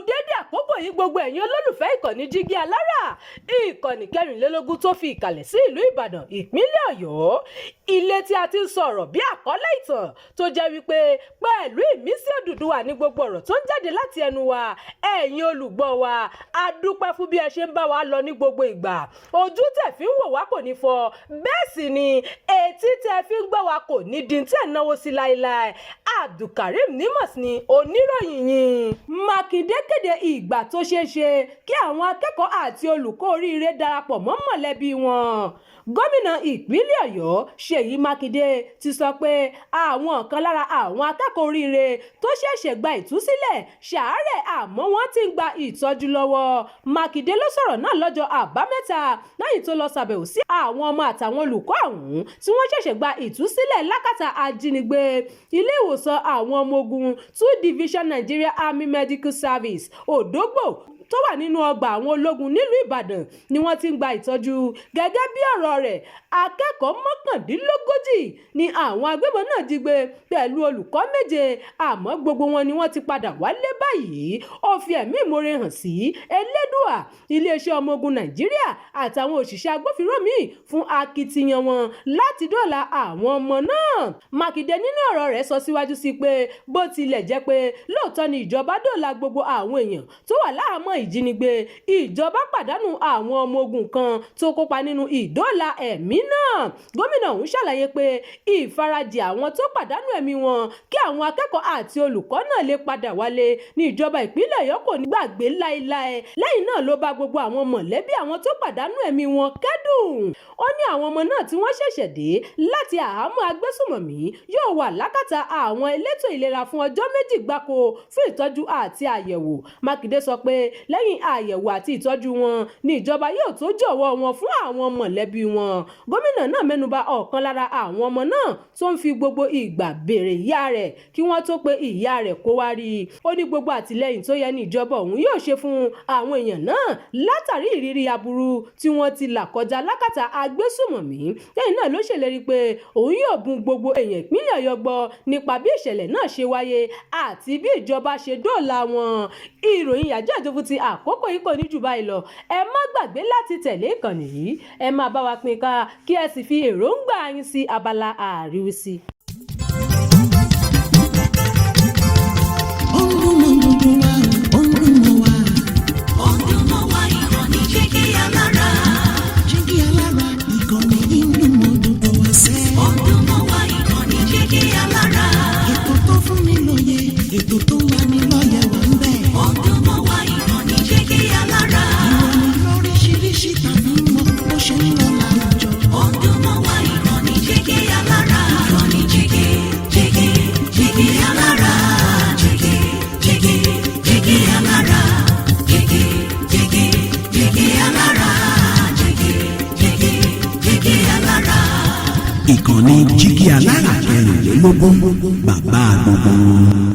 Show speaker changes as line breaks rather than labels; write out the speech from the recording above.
dédé àkókò yìí gbogbo ẹ̀yin olólùfẹ́ ìkànnì Jígí Alára, ìkànnì kẹrìnlélógún tó fi ìkàlẹ̀ sí ìlú Ìbàdàn ìpínlẹ̀ Ọ̀yọ́, ilé tí a ti ń sọ̀rọ̀ bí àkọ́lé ìtàn tó jẹ́ wípé pẹ̀lú ìmísí Odùduwà ní gbogbo ọ̀rọ̀ tó ń jáde láti ẹnu wa. Ẹ̀yin olùgbọ́ wa, a dúpẹ́ fún bí ẹ ṣe ń bá wa lọ ní gbogbo ìgbà. Ojú tẹ́ fi ń wò wá kò ní fọ́, bẹ́ẹ̀ sì ni etí tẹ́ fi ń gbọ́ wa kò ní di tí ẹ̀ náwó sí láéláé. Abdulkareem Nimas ni oníròyìn yìí. Mákindé kéde ìgbà tó ṣeé ṣe kí àwọn akẹ́kọ̀ọ́ àti olùkọ́ oríire darapọ̀ mọ́ mọ̀lẹ́bí wọn. Gómìnà ìpínlẹ̀ Ọ̀yọ́ Ṣèyí Mákindé ti sọ pé àwọn kan lára àwọn akẹ́kọ̀ọ́ oríire tó ṣẹ̀ṣẹ̀ gba ìtúsílẹ̀ ṣàárẹ̀ àmọ́ wọ́n ti ń gba ìtọ́jú lọ́wọ́. Mákindé ló sọ̀rọ̀ náà lọ́jọ́ Àbámẹ́ta lẹ́yìn tó lọ ṣàbẹ̀wò sí àwọn ọmọ àtàwọn olùkọ́ ọ̀hún tí wọ́n ṣẹ̀ṣẹ̀ gba ìtúsílẹ̀ lákàtà ajínigbé. Ilé ìwòsàn àwọn ọmọ ogun 2 Division Nigeria Army Medical Service Òdògbò tó wà nínú ọgbà àwọn ológun nílùú Ìbàdàn ni wọ́n ti ń gba ìtọ́jú. Gẹ́gẹ́ bí ọ̀rọ̀ rẹ̀, akẹ́kọ̀ọ́ mọ́kàndínlógójì ni àwọn agbébọn náà jí gbé pẹ̀lú olùkọ́ 7 àmọ́ gbogbo wọn ni wọ́n ti padà wálé báyìí. Ó fi ẹ̀mí ìmoore hàn sí Elédùà, iléeṣẹ́ ọmọ ogun Nàìjíríà àtàwọn òṣìṣẹ́ agbófinró míì fún akitiyan wọn láti dóòlà àwọn ọmọ náà. Mákindé nínú ọ̀rọ̀ rẹ̀ sọ síwájú sí pé bó tilẹ̀ jẹ́ pé lóòótọ́ ni ìjọba dóòlà gbogbo àwọn èèyàn tó wà láhàámọ́ ìjínigbé, ìjọba pàdánù àwọn ọmọ ogun kan tó kópa nínú ìdóòlà ẹ̀mí náà. Gómìnà ọ̀hún ṣàlàyé pé ìfarajì àwọn tó pàdánù ẹ̀mí wọn kí àwọn akẹ́kọ̀ọ́ àti olùkọ́ náà lè padà wálé ní ìjọba ìpínlẹ̀ Ọ̀yọ́ kò ní gbàgbé láéláé. Lẹ́yìn náà ló bá gbogbo àwọn mọ̀lẹ́bí àwọn tó pàdánù ẹ̀mí wọn kẹ́dùn. Ó ní àwọn ọmọ náà tí wọ́n ṣẹ̀ṣẹ̀ dé láti àhámọ́ agbésùmọ̀mí yóò wà lákàtà àwọn elétò ìlera fún ọjọ́ 2 gbáko fún ìtọ́jú àti àyẹ̀wò. Mákindé sọ pé lẹ́yìn àyẹ̀wò àti ìtọ́jú wọn ni ìjọba yóò tó jọ̀wọ́ wọn fún àwọn mọ̀lẹ́bí wọn. Gómìnà náà mẹ́nuba ọ̀kan lára àwọn ọmọ náà tó ń fi gbogbo ìgbà béèrè ìyá rẹ̀ kí wọ́n tó pe ìyá rẹ̀ kó wá rí i. Ó ní gbogbo àtìlẹ́yìn tó yẹ ní ìjọba òun yóò ṣe fún àwọn èèyàn náà látàrí ìrírí aburú tí wọ́n ti là kọjá lákàtà agbésùmọ̀mí. Lẹ́yìn náà ló ṣèlérí pé òun yóò bùn gbogbo èèyàn ìpínlẹ̀ Ọ̀yọ́ gbọ́ nípa bí ìṣẹ̀lẹ̀ náà ṣe wáyé àti bí ìjọba ṣe dóòlà wọn. Ìròyìn yàjóyàjó fún ti àkókò yìí kò ní jù báyìí lọ. Ẹ má gbàgbé láti tẹ̀lé ìkànnì yìí, ẹ máa bá wa pín ká kí ẹ sì fi èròǹgbà yín sí abala àríwísí.
Jígí Alára ìkànnì ìdùnmọ̀dùnmọ̀ wá sẹ́. Ọ̀dùnmọ̀wá ìkànnì Jígí Alára. Ètò tó fún ni lóye, ètò tó wà ní lọ́yẹ̀ wà ń bẹ̀. Ọ̀dùnmọ̀wá ìkànnì Jígí Alára. Ìròyìn lóríṣiríṣi tàbí mọ bó ṣe ń lọ láwùjọ. Ọ̀dùnmọ̀wá ìkànnì Jígí Alára. Ìkànnì Jígí Alára. Jígí Alára. Jígí Alára. Ìkànnì Jígí Alára 24 bàbá gbogbo.